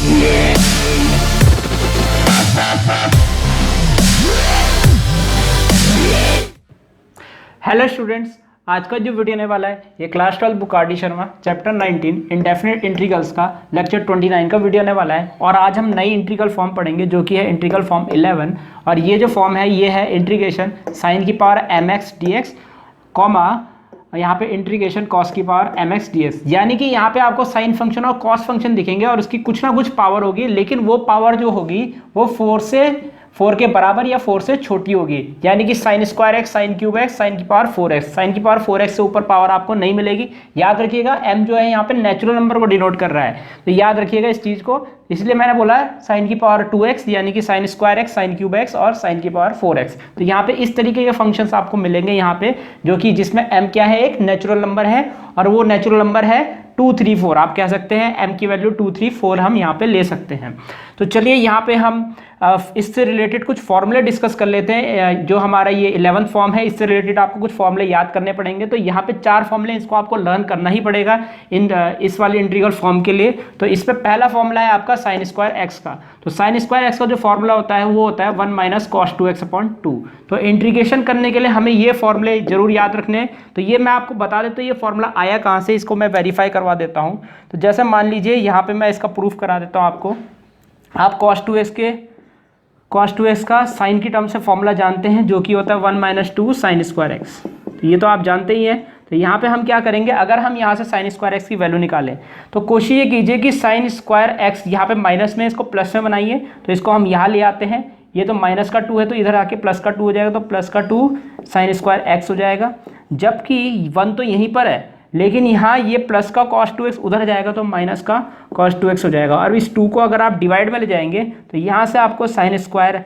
Hello students, आज का जो वीडियो आने वाला है ये class 12 book R D Sharma chapter 19 indefinite integrals का लेक्चर 29 का वीडियो आने वाला है। और आज हम नई इंटीग्रल फॉर्म पढ़ेंगे जो कि है इंटीग्रल फॉर्म 11। और ये जो फॉर्म है ये है इंटीग्रेशन साइन की पावर mx dx कॉमा यहाँ पे इंटीग्रेशन कॉस की पावर mx dx, यानी कि यहाँ पे आपको साइन फंक्शन और कॉस फंक्शन दिखेंगे और उसकी कुछ ना कुछ पावर होगी, लेकिन वो पावर जो होगी वो 4 के बराबर या 4 से छोटी होगी। यानी कि sine square x, sine cube x, sine की पावर 4x, साइन की पावर 4x से ऊपर पावर आपको नहीं मिलेगी। याद रखिएगा m जो है यहाँ पे नेचुरल नंबर को डिनोट कर रहा है, तो याद रखिएगा इस चीज़ को। इसलिए मैंने बोला है साइन की पावर 2x यानी कि sine square x, sine cube x और साइन की पावर 4x। तो यहाँ पे इस तरीके के फंक्शंस आपको मिलेंगे यहाँ पे, जो कि जिसमें m क्या है, एक नेचुरल नंबर है और वो नेचुरल नंबर है 2, 3, 4। आप कह सकते हैं m की वैल्यू 2, 3, 4 हम यहाँ पे ले सकते हैं। तो चलिए यहाँ पे हम इससे रिलेटेड कुछ फॉर्मूले डिस्कस कर लेते हैं। जो हमारा ये 11th फॉर्म है, इससे रिलेटेड आपको कुछ फॉर्मूले याद करने पड़ेंगे। तो यहाँ पे 4 फॉर्मूले, इसको आपको लर्न करना ही पड़ेगा इस वाले इंटीग्रल फॉर्म के लिए। तो इस पे पहला फॉर्मूला है आपका साइन स्क्वायर एक्स का। तो साइन स्क्वायर एक्स का जो फॉर्मूला होता है वो होता है 1 माइनस कॉस 2x/2। तो इंटीग्रेशन करने के लिए हमें ये फॉर्मूले जरूर याद रखने हैं। तो ये मैं आपको बता देता हूँ ये फॉर्मूला आया कहाँ से, इसको मैं वेरीफाई करवा देता हूँ। तो जैसे मान लीजिए यहाँ पे मैं इसका प्रूफ करा देता हूँ आपको। आप cos 2x का साइन की टर्म से फॉर्मूला जानते हैं, जो कि होता है 1 माइनस 2 साइन स्क्वायर एक्स। तो ये तो आप जानते ही हैं। तो यहाँ पे हम क्या करेंगे, अगर हम यहाँ से साइन स्क्वायर एक्स की वैल्यू निकालें तो कोशिश ये कीजिए कि साइन स्क्वायर एक्स यहाँ पे माइनस में, इसको प्लस में बनाइए। तो इसको हम यहाँ ले आते हैं, ये तो माइनस का 2 है तो इधर आके प्लस का 2 हो जाएगा, तो प्लस का 2 साइन स्क्वायर एक्स हो जाएगा। जबकि 1 तो यहीं पर है, लेकिन यहाँ ये प्लस का cos 2x उधर जाएगा तो माइनस का cos 2x हो जाएगा। और इस 2 को अगर आप डिवाइड में ले जाएंगे तो यहाँ से आपको साइन स्क्वायर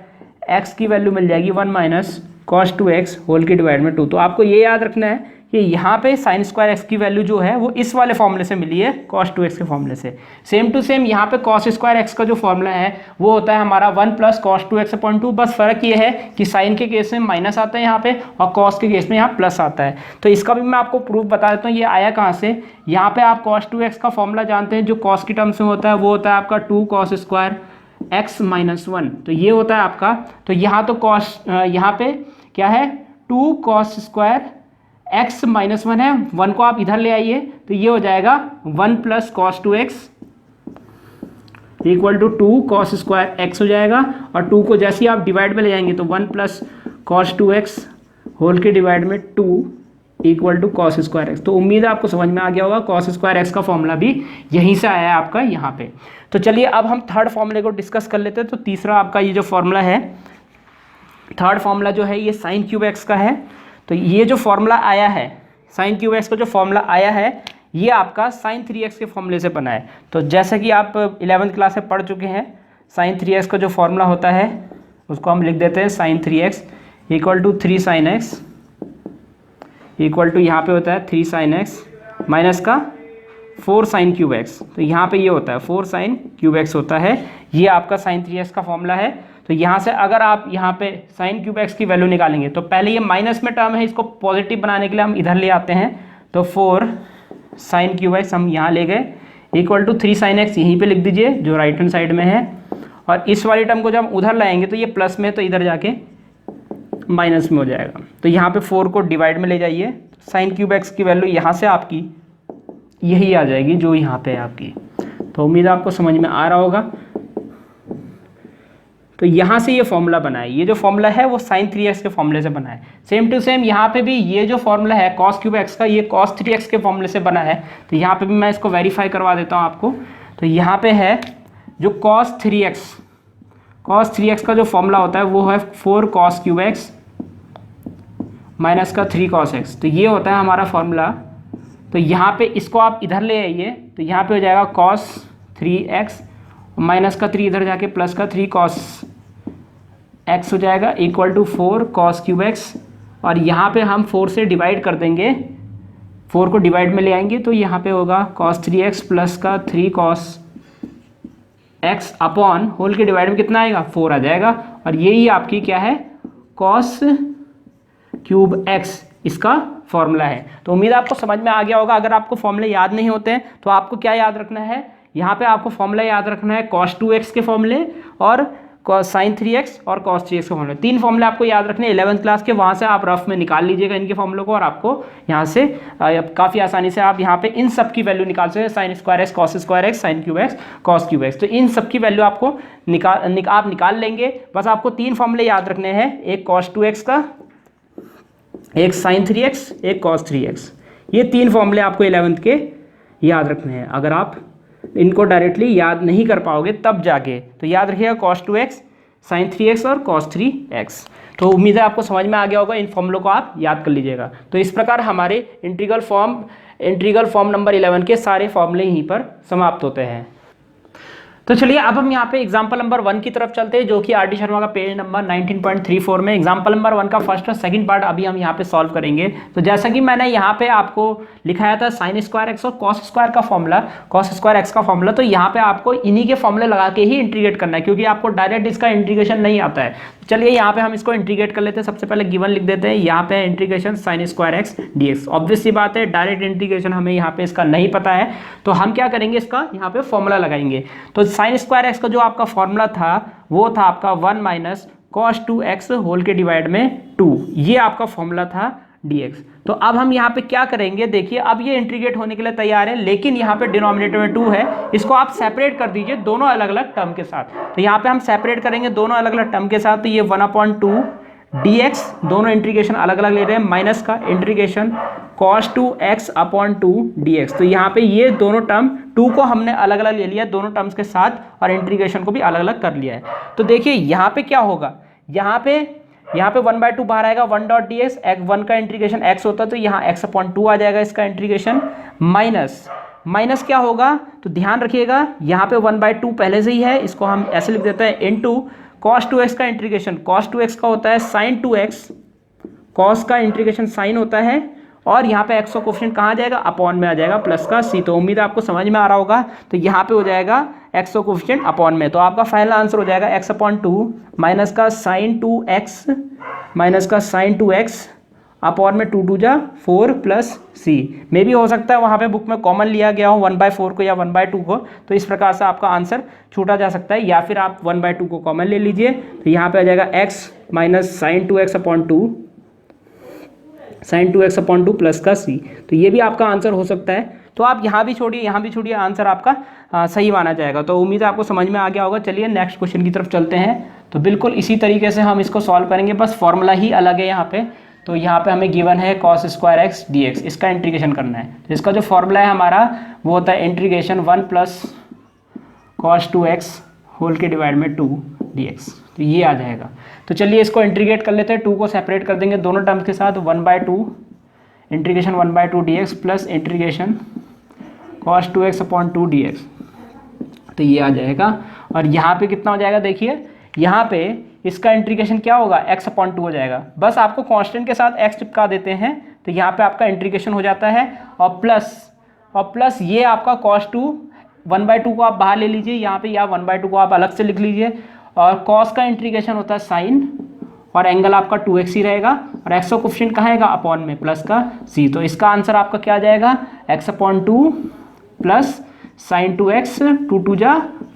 x की वैल्यू मिल जाएगी 1 माइनस cos 2x होल की डिवाइड में 2। तो आपको ये याद रखना है कि यहाँ पे साइन स्क्वायर x की वैल्यू जो है वो इस वाले फॉर्मूले से मिली है, cos 2x के फॉर्मूले से। सेम टू सेम यहाँ पे cos स्क्वायर x का जो फॉर्मूला है वो होता है हमारा 1 प्लस cos 2x/2। बस फर्क ये है कि साइन के केस में माइनस आता है यहाँ पे और cos के केस में यहाँ प्लस आता है। तो इसका भी मैं आपको प्रूफ बता देता हूँ ये आया कहाँ से। यहाँ पे आप cos 2x का फॉर्मूला जानते हैं, जो cos की टर्म्स में होता है वो होता है आपका 2 cos स्क्वायर x माइनस 1। तो ये होता है आपका, तो यहाँ तो cos यहाँ पे क्या है 2 cos स्क्वायर x माइनस 1 है, 1 को आप इधर ले आइए तो ये हो जाएगा 1 plus cos 2x equal to 2 cos square x हो जाएगा। और 2 को जैसे ही आप डिवाइड में ले जाएंगे तो 1 प्लस cos 2x होल के डिवाइड में 2 equal to cos square x। तो उम्मीद है आपको समझ में आ गया होगा, cos स्क्वायर x का फॉर्मूला भी यहीं से आया है आपका यहाँ पे। तो चलिए अब हम थर्ड फॉर्मूले को डिस्कस कर लेते हैं। तो तीसरा आपका ये जो फॉर्मूला है, थर्ड फॉर्मूला जो है ये साइन क्यूब एक्स का है। तो ये जो फॉर्मूला आया है साइन क्यूब एक्स का जो फॉर्मूला आया है ये आपका साइन 3x के फॉर्मूले से बना है। तो जैसा कि आप 11th क्लास में पढ़ चुके हैं, साइन 3x का जो फॉर्मूला होता है उसको हम लिख देते हैं sine 3x equal to 3 sine x equal to यहाँ पे होता है 3 साइन एक्स माइनस का 4 साइन क्यूब एक्स। तो यहाँ पे ये होता है 4 साइन क्यूब एक्स होता है। ये आपका साइन 3x का फॉर्मूला है। तो यहाँ से अगर आप यहाँ पे साइन क्यूब एक्स की वैल्यू निकालेंगे तो पहले ये माइनस में टर्म है, इसको पॉजिटिव बनाने के लिए हम इधर ले आते हैं। तो 4 साइन क्यूब एक्स हम यहाँ ले गए इक्वल टू 3 साइन एक्स यहीं पे लिख दीजिए जो राइट हैंड साइड में है। और इस वाली टर्म को जब हम उधर लाएंगे तो ये प्लस में, तो इधर जाके माइनस में हो जाएगा। तो यहाँ पे 4 को डिवाइड में ले जाइए, साइन क्यूब एक्स की वैल्यू यहाँ से आपकी यही आ जाएगी जो यहाँ पे है आपकी। तो उम्मीद आपको समझ में आ रहा होगा। तो यहाँ से ये फॉर्मूला बना है, ये जो फॉर्मूला है वो साइन 3x के फॉर्मूले से बना है। सेम टू सेम यहाँ पे भी ये जो फॉर्मूला है cos क्यूब एक्स का, ये cos 3x के फॉर्मूले से बना है। तो यहाँ पे भी मैं इसको वेरीफाई करवा देता हूँ आपको। तो यहाँ पे है जो cos 3x का जो फॉर्मूला होता है वो है 4 cos क्यूब एक्स माइनस का 3 cos x। तो ये होता है हमारा फॉर्मूला। तो यहाँ पे इसको आप इधर ले आइए तो यहाँ पे हो जाएगा cos 3x माइनस का 3 इधर जाके प्लस का 3 cos x हो जाएगा equal to 4 cos cube x। और यहाँ पे हम 4 से डिवाइड कर देंगे, 4 को डिवाइड में ले आएंगे तो यहाँ पे होगा cos 3x प्लस का 3 cos x अपॉन होल के डिवाइड में कितना आएगा 4 आ जाएगा। और यही आपकी क्या है cos क्यूब x इसका फॉर्मूला है। तो उम्मीद आपको समझ में आ गया होगा। अगर आपको फॉर्मूले याद नहीं होते हैं तो आपको क्या याद रखना है, यहाँ पे आपको फॉर्मूला याद रखना है cos 2x के फॉर्मूले और sin 3x और cos 3x के फॉर्मूले। 3 फॉर्मूले आपको याद रखने 11th क्लास के, वहाँ से आप रफ में निकाल लीजिएगा इनके फॉर्मूलों को और आपको यहाँ से काफ़ी आसानी से आप यहाँ पे इन सब की वैल्यू निकाल सकते हैं। sin square x cos square x sin cube x cos cube x, तो इन सब की वैल्यू आपको आप निकाल लेंगे। बस आपको 3 फॉर्मूले याद रखने हैं, एक cos 2x का, एक sin 3x, एक cos 3x। ये 3 फॉर्मूले आपको 11th के याद रखने हैं। अगर आप इनको डायरेक्टली याद नहीं कर पाओगे तब जाके तो याद रखिएगा cos 2x, sin 3x और cos 3x। तो उम्मीद है आपको समझ में आ गया होगा, इन फॉर्मूलों को आप याद कर लीजिएगा। तो इस प्रकार हमारे इंटीग्रल फॉर्म नंबर 11 के सारे फॉर्मूले यहीं पर समाप्त होते हैं। तो चलिए अब हम यहाँ पे एग्जाम्पल नंबर 1 की तरफ चलते हैं, जो कि आर डी शर्मा का पेज नंबर 19.34 में एग्जाम्पल नंबर 1 का फर्स्ट और सेकंड पार्ट अभी हम यहाँ पे सॉल्व करेंगे। तो जैसा कि मैंने यहाँ पे आपको लिखाया था sin स्क्वायर एक्स और cos स्क्वायर का फॉर्मूला, cos स्क्वायर एक्स का फॉर्मूला, तो यहाँ पे आपको इन्हीं के फॉर्मूले लगा के ही इंटीग्रेट करना है, क्योंकि आपको डायरेक्ट इसका इंटीग्रेशन नहीं आता है। चलिए यहाँ पे हम इसको इंटीग्रेट कर लेते हैं। सबसे पहले गिवन लिख देते हैं, यहाँ पे integration sin square x dx। Obvious सी बात है, डायरेक्ट इंटीग्रेशन हमें यहाँ पे इसका नहीं पता है, तो हम क्या करेंगे, इसका यहाँ पे फॉर्मूला लगाएंगे। तो sin स्क्वायर एक्स का जो आपका फॉर्मूला था वो था आपका 1 माइनस cos 2x होल के डिवाइड में 2, ये आपका फॉर्मूला था dx। तो अब हम यहाँ पे क्या करेंगे, देखिए अब ये इंटीग्रेट होने के लिए तैयार है, लेकिन यहाँ पे डिनोमिनेटर में 2 है, इसको आप सेपरेट कर दीजिए दोनों अलग अलग टर्म के साथ। तो यहाँ पे हम सेपरेट करेंगे दोनों अलग अलग टर्म के साथ, तो ये 1/2 dx, दोनों इंटीग्रेशन अलग अलग ले रहे हैं, माइनस का इंटीग्रेशन cos 2x/2 dx। तो यहाँ पे ये दोनों टर्म 2 को हमने अलग अलग ले लिया दोनों टर्म्स के साथ, और इंटीग्रेशन को भी अलग अलग कर लिया है। तो देखिए यहाँ पे क्या होगा, यहाँ पे 1/2 बाहर आएगा, 1.dx, 1 का इंटीग्रेशन x होता है तो यहाँ x/2 आ जाएगा इसका इंटीग्रेशन, माइनस क्या होगा, तो ध्यान रखिएगा यहाँ पे 1/2 पहले से ही है, इसको हम ऐसे लिख देते हैं, इनटू cos 2x का इंटीग्रेशन, cos 2x का होता है sin 2x, cos का इंटीग्रेशन sin होता है, और यहाँ पे x का कोफिशिएंट कहाँ जाएगा, अपॉन में आ जाएगा प्लस का c। तो उम्मीद है आपको समझ में आ रहा होगा। तो यहाँ पे हो जाएगा x का कोफिशिएंट अपॉन में, तो आपका फाइनल आंसर हो जाएगा x/2 माइनस का sin 2x अपॉन में 2 2 4 प्लस c। मे भी हो सकता है वहाँ पे बुक में कॉमन लिया गया हो 1/4 को या 1/2 को, तो इस प्रकार से आपका आंसर छूटा जा सकता है, या फिर आप 1/2 को कॉमन ले लीजिए। तो यहाँ पे आ जाएगा x minus sin 2x/2 plus का c। तो ये भी आपका आंसर हो सकता है। तो आप यहाँ भी छोड़िए, आंसर आपका सही माना जाएगा। तो उम्मीद है आपको समझ में आ गया होगा। चलिए नेक्स्ट क्वेश्चन की तरफ चलते हैं। तो बिल्कुल इसी तरीके से हम इसको सॉल्व करेंगे, बस फॉर्मूला ही अलग है यहाँ पे। तो यहाँ पे हमें गिवन है cos स्क्वायर एक्स dx, इसका इंटीग्रेशन करना है। तो इसका जो फॉर्मूला है हमारा वो होता है integration 1 plus cos 2x whole के डिवाइड में 2 dx। तो ये आ जाएगा। तो चलिए इसको इंटीग्रेट कर लेते हैं, 2 को सेपरेट कर देंगे दोनों टर्म्स के साथ, 1/2 integration 1/2 dx plus integration cos 2x/2 dx। तो ये आ जाएगा, और यहाँ पे कितना हो जाएगा, देखिए यहाँ पे इसका इंटीग्रेशन क्या होगा, x/2 हो जाएगा। बस आपको कांस्टेंट के साथ x चिपका देते हैं, तो यहाँ पे आपका इंटीग्रेशन हो जाता है, और प्लस ये आपका cos 2 1/2 को आप बाहर ले लीजिए यहाँ पे, या 1/2 को आप अलग से लिख लीजिए, और cos का इंटीग्रेशन होता है sin, और एंगल आपका 2x ही रहेगा, और x का कोफिशिएंट कहाँ आएगा, अपॉन में प्लस का c। तो इसका आंसर आपका क्या आ जाएगा, x/2 plus sin 2x 2 2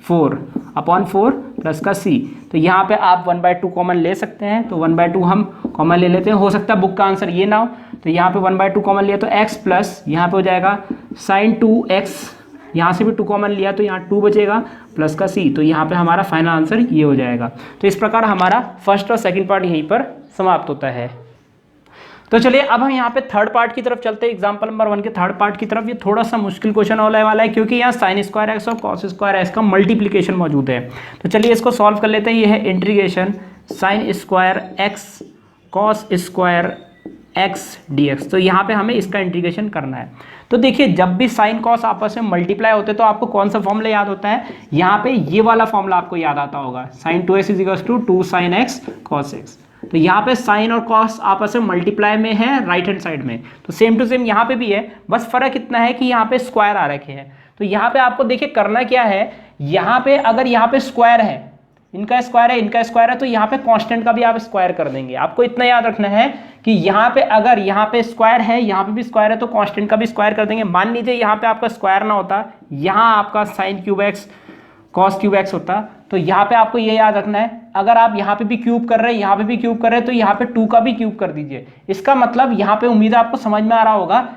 4/4 plus का c। तो यहाँ पे आप 1/2 कॉमन ले सकते हैं, तो 1/2 हम कॉमन ले लेते हैं। हो सकता है बुक का आंसर ये ना हो, तो यहाँ पे 1/2 कॉमन लिया तो x प्लस यहाँ पे हो जाएगा sin 2x, यहाँ से भी 2 कॉमन लिया तो यहाँ 2 बचेगा प्लस का c। तो यहाँ पे हमारा फाइनल आंसर ये हो जाएगा। तो इस प्रकार हमारा फर्स्ट और सेकंड पार्ट यहीं पर समाप्त होता है। तो चलिए अब हम यहाँ पे थर्ड पार्ट की तरफ चलते हैं, एग्जाम्पल नंबर 1 के थर्ड पार्ट की तरफ। ये थोड़ा सा मुश्किल क्वेश्चन होने वाला है, क्योंकि यहाँ sin स्क्वायर एक्स और cos स्क्वायर एक्स का मल्टीप्लिकेशन मौजूद है। तो चलिए इसको सॉल्व कर लेते हैं। ये है integration sin square x cos square x dx। तो यहाँ पे हमें इसका इंटीग्रेशन करना है। तो देखिए जब भी sin cos आपस में मल्टीप्लाई होते हैं तो आपको कौन सा फॉर्मूला याद होता है, यहाँ पे ये वाला फॉर्मूला आपको याद आता होगा, sin 2x = 2 sin x cos x। तो यहाँ पे साइन और कॉस आपस में मल्टीप्लाई में है राइट हैंड साइड में, तो सेम टू सेम यहाँ पे भी है, बस फर्क इतना है कि यहाँ पे स्क्वायर आ रखे हैं। तो यहाँ पे आपको देखिए करना क्या है, यहाँ पे अगर यहाँ पे स्क्वायर है, इनका स्क्वायर है, इनका स्क्वायर है, तो यहाँ पे कांस्टेंट का भी आप स्क्वायर कर देंगे। आपको इतना याद रखना है कि यहाँ पे अगर यहाँ पे स्क्वायर है, यहाँ पे भी स्क्वायर है, तो कांस्टेंट का भी स्क्वायर कर देंगे। मान लीजिए यहाँ पे आपका स्क्वायर ना होता, यहाँ आपका sign cube x cos cube x होता, तो यहाँ पे आपको ये याद रखना है, अगर आप यहाँ पे भी क्यूब कर रहे हैं, यहाँ पे भी क्यूब कर रहे हैं, तो यहाँ पे 2 का भी क्यूब कर दीजिए। इसका मतलब यहाँ पे उम्मीद है आपको समझ में आ रहा होगा,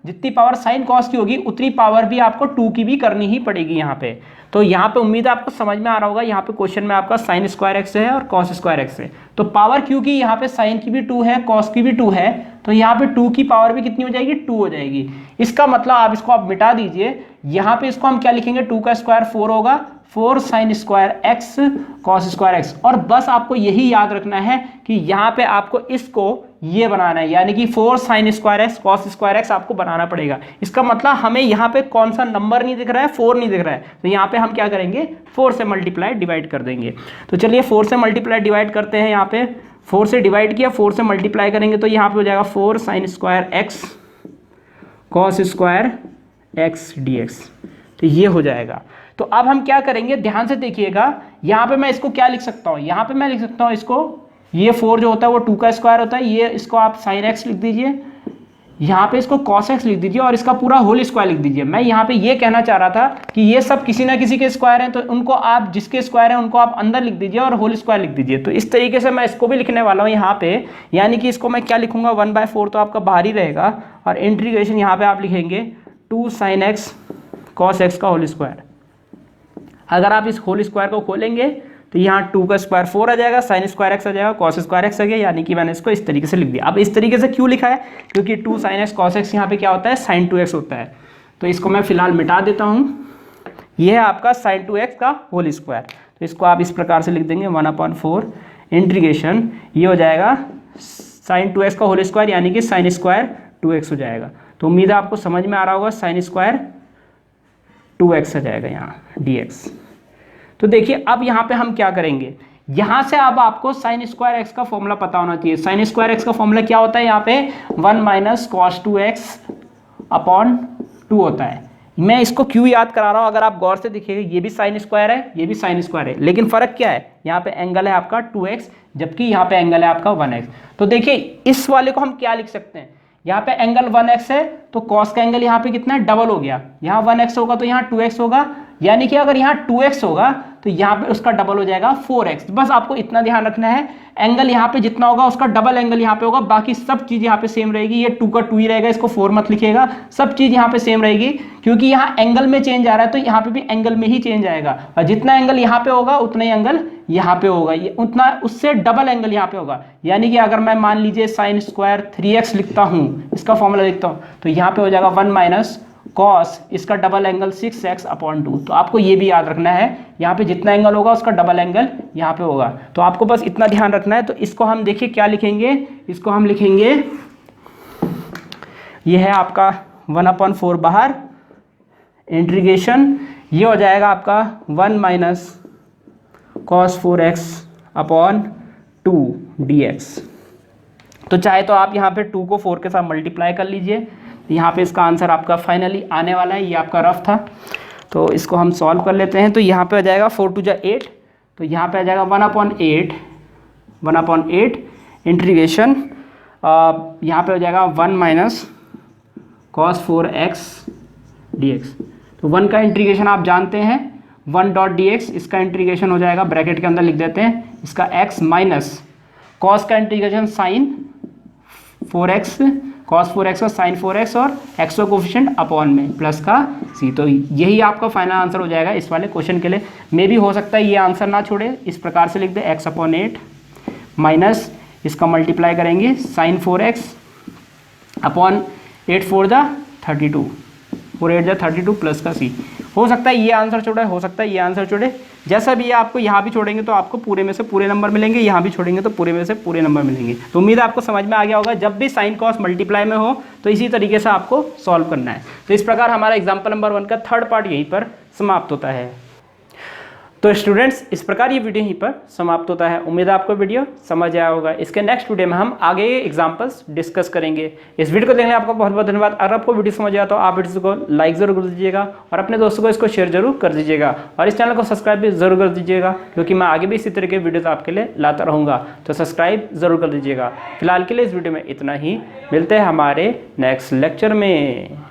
जितनी पावर साइन कॉस की होगी उतनी पावर भी आपको 2 की भी करनी ही पड़ेगी यहाँ पे। तो यहाँ पे उम्मीद है आपको समझ में आ रहा होगा, यहाँ पे क्वेश्चन में आपका साइन स्क्वायर एक्स है और कॉस स्क्वायर एक्स है। तो पावर क्योंकि यहाँ पे साइन की भी 2 है, कॉस की भी 2 है, तो यहाँ पे 2 की पावर भी कितनी हो जाएगी, 2 हो जाएगी। इसका मतलब आप इसको आप मिटा दीजिए, यहाँ पे इसको हम क्या लिखेंगे, 2 का स्क्वायर 4 होगा, 4 sign square x cos square x. और बस आपको यही याद रखना है कि यहाँ पे आपको इसको ये बनाना है, यानी कि 4 sign square x cos square x आपको बनाना पड़ेगा। इसका मतलब हमें यहाँ पे कौन सा नंबर नहीं दिख रहा है, 4 नहीं दिख रहा है, तो यहाँ पे हम क्या करेंगे, 4 से मल्टीप्लाई डिवाइड कर देंगे। तो चलिए 4 से मल्टीप्लाई डिवाइड करते हैं। यहाँ पे 4 से डिवाइड किया, 4 से मल्टीप्लाई करेंगे तो यहाँ पे हो जाएगा 4 sign square x cos square x dx। तो ये हो जाएगा। तो अब हम क्या करेंगे, ध्यान से देखिएगा, यहाँ पे मैं इसको क्या लिख सकता हूँ, यहाँ पे मैं लिख सकता हूँ इसको, ये 4 जो होता है वो 2 का स्क्वायर होता है, ये इसको आप साइन एक्स लिख दीजिए, यहाँ पे इसको कॉस एक्स लिख दीजिए और इसका पूरा होल स्क्वायर लिख दीजिए। मैं यहाँ पे ये कहना चाह रहा था कि ये सब किसी ना किसी के स्क्वायर हैं, तो उनको आप जिसके स्क्वायर हैं उनको आप अंदर लिख दीजिए और होल स्क्वायर लिख दीजिए। तो इस तरीके से मैं इसको भी लिखने वाला हूँ यहाँ पे, यानी कि इसको मैं क्या लिखूंगा, 1/4 तो आपका बाहर ही रहेगा और इंटीग्रेशन यहाँ पे आप लिखेंगे 2 साइन एक्स कॉस एक्स का होल स्क्वायर। अगर आप इस होल स्क्वायर को खोलेंगे तो यहाँ 2 का स्क्वायर 4 आ जाएगा, साइन स्क्वायर एक्स आ जाएगा, कॉस स्क्वायर एक्स आ गया, यानी कि मैंने इसको इस तरीके से लिख दिया। अब इस तरीके से क्यों लिखा है, क्योंकि 2 साइन एक्स कॉस एक्स यहाँ पे क्या होता है, साइन 2x होता है। तो इसको मैं फिलहाल मिटा देता हूँ। यह है आपका साइन 2x का होल स्क्वायर। तो इसको आप इस प्रकार से लिख देंगे 1/4 इंटीग्रेशन, ये हो जाएगा साइन 2x का होल स्क्वायर, यानी कि साइन स्क्वायर 2x हो जाएगा। तो उम्मीद है आपको समझ में आ रहा होगा, साइन स्क्वायर 2x आ जाएगा यहाँ dx। तो देखिए अब यहाँ पे हम क्या करेंगे, यहाँ से अब आपको साइन स्क्वायर एक्स का फॉर्मूला पता होना चाहिए। साइन स्क्वायर एक्स का फॉर्मूला क्या होता है, यहाँ पे 1 माइनस कॉस 2x अपॉन 2 होता है। मैं इसको क्यों याद करा रहा हूँ, अगर आप गौर से देखिएगा, ये भी साइन स्क्वायर है, ये भी साइन स्क्वायर है, लेकिन फर्क क्या है, यहाँ पे एंगल है आपका 2x, जबकि यहाँ पे एंगल है आपका 1x। तो देखिए इस वाले को हम क्या लिख सकते हैं, यहाँ पे एंगल 1x है तो कॉस का एंगल यहाँ पे कितना है, डबल हो गया। यहाँ 1x होगा तो यहाँ 2x होगा, यानी कि अगर यहाँ 2x होगा तो यहाँ पे उसका डबल हो जाएगा 4x। बस आपको इतना ध्यान रखना है, एंगल यहाँ पे जितना होगा उसका डबल एंगल यहाँ पे होगा, बाकी सब चीज़ यहाँ पे सेम रहेगी। ये 2 का 2 ही रहेगा, इसको 4 मत लिखिएगा, सब चीज़ यहाँ पे सेम रहेगी, क्योंकि यहाँ एंगल में चेंज आ रहा है तो यहाँ पे भी एंगल में ही चेंज आएगा। और जितना एंगल यहाँ पे होगा उतना ही एंगल यहाँ पे होगा, ये उतना उससे डबल एंगल यहाँ पे होगा। यानी कि अगर मैं मान लीजिए साइन स्क्वायर 3x लिखता हूँ, इसका फॉर्मूला लिखता हूँ, तो यहाँ पे हो जाएगा 1 माइनस कॉस इसका डबल एंगल 6x अपॉन 2। तो आपको ये भी याद रखना है, यहाँ पे जितना एंगल होगा उसका डबल एंगल यहाँ पे होगा। तो आपको बस इतना ध्यान रखना है। तो इसको हम देखिए क्या लिखेंगे, इसको हम लिखेंगे, ये है आपका 1/4 बाहर इंटीग्रेशन, ये हो जाएगा आपका 1 minus cos 4x upon 2 dx। तो चाहे तो आप यहाँ पे 2 को 4 के साथ मल्टीप्लाई कर लीजिए, यहाँ पे इसका आंसर आपका फाइनली आने वाला है। ये आपका रफ था, तो इसको हम सॉल्व कर लेते हैं। तो यहाँ पे आ जाएगा 4 2 8, तो यहाँ पे आ जाएगा 1/8 इंटीग्रेशन, यहाँ पे हो जाएगा 1 माइनस कॉस 4x dx। तो 1 का इंटीग्रेशन आप जानते हैं 1 डॉट dx, इसका इंटीग्रेशन हो जाएगा, ब्रैकेट के अंदर लिख देते हैं, इसका x माइनस कॉस का integration sine 4x cos 4x और साइन 4x और x का कोफिशिएंट अपॉन में प्लस का c। तो यही आपका फाइनल आंसर हो जाएगा इस वाले क्वेश्चन के लिए। मे भी हो सकता है ये आंसर ना छोड़े, इस प्रकार से लिख दे x/8 माइनस इसका मल्टीप्लाई करेंगे साइन 4x अपॉन 8 4 जा 32, 4 8 जा 32 प्लस का c। हो सकता है ये आंसर छोड़े, हो सकता है ये आंसर छोड़े, जैसा भी ये आपको यहाँ भी छोड़ेंगे तो आपको पूरे में से पूरे नंबर मिलेंगे, यहाँ भी छोड़ेंगे तो पूरे में से पूरे नंबर मिलेंगे। तो उम्मीद है आपको समझ में आ गया होगा, जब भी साइन कॉस मल्टीप्लाई में हो तो इसी तरीके से आपको सॉल्व करना है। तो इस प्रकार हमारा एग्जाम्पल नंबर 1 का थर्ड पार्ट यहीं पर समाप्त होता है। तो स्टूडेंट्स इस प्रकार ये वीडियो यहीं पर समाप्त होता है। उम्मीद है आपको वीडियो समझ आया होगा। इसके नेक्स्ट वीडियो में हम आगे एग्जांपल्स डिस्कस करेंगे। इस वीडियो को देखने आपको बहुत बहुत धन्यवाद। अगर आपको वीडियो समझ आया तो आप वीडियो को लाइक जरूर कर दीजिएगा और अपने दोस्तों को इसको शेयर जरूर कर दीजिएगा और इस चैनल को सब्सक्राइब भी जरूर कर दीजिएगा, क्योंकि मैं आगे भी इसी तरह के वीडियोज आपके लिए लाता रहूँगा। तो सब्सक्राइब जरूर कर दीजिएगा। फिलहाल के लिए इस वीडियो में इतना ही, मिलते हैं हमारे नेक्स्ट लेक्चर में।